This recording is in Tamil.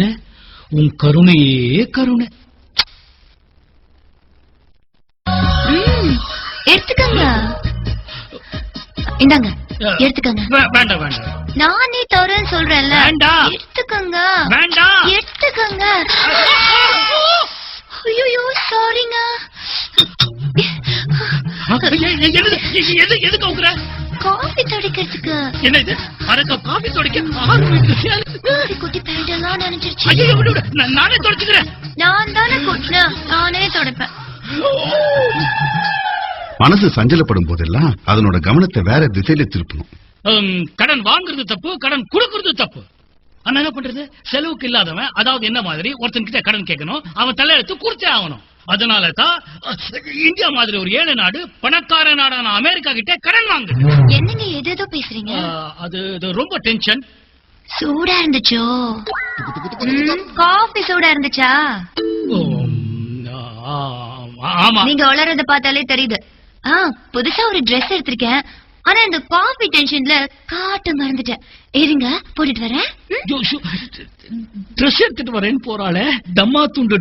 பாக்குற உன் கருணையே கருணை. எடுத்துக்கங்க, இந்தாங்க எடுத்துக்கங்க. வேண்டாம் வேண்டாம், நானே தரேன்னு சொல்றேன்ல. வேண்டாம், எடுத்துக்கங்க. வேண்டாம், எடுத்துக்கங்க. ஐயோ சாரிங்க. எதுக்கு ஊக்குற? காபி துடைக்கிறதுக்கு. என்ன இது அரக்க காபி துடைக்க குட்டி பேண்டெல்லாம் நினைச்சிருச்சு. நானே துடைச்சுக்கிறேன். நான் தானே கொட்டினேன், நானே துடைப்பேன். மனசு சஞ்சலப்படும் போதெல்லாம் அதனோட கவனத்தை வேற திசையில திருப்பணும். கடன் வாங்குறது தப்பு, கடன் கொடுக்கறது தப்பு. ஆனா என்ன பண்றது? செலவுக்கு இல்லாதவன், அதாவது என்ன மாதிரி ஒருத்தன் கிட்ட கடன் கேட்கணும், அவன் தலையெழுத்து குறிச்சே ஆகணும். அதனாலதான் இந்தியா மாதிரி ஒரு ஏழை நாடு பணக்கார நாடான அமெரிக்கா கிட்ட கடன் வாங்கு. என்னங்க ஏதோ பேசுறீங்க? அது ரொம்ப டென்ஷன். சூடா இருந்துச்சோ? காபி சூடா இருந்துச்சா? ஆமா, நீங்க வளர்றத பார்த்தாலே தெரியுது. புதுசா ஒரு டிரெஸ் எடுத்திருக்கேன், ஆனா இந்த காபி டென்ஷன்ல காட்ட மறந்துட்டேன். இருங்க போட்டுட்டு வரேன். ட்ரெஸ் எடுத்துட்டு வரேன்னு போறாளே, டம்மா துண்டு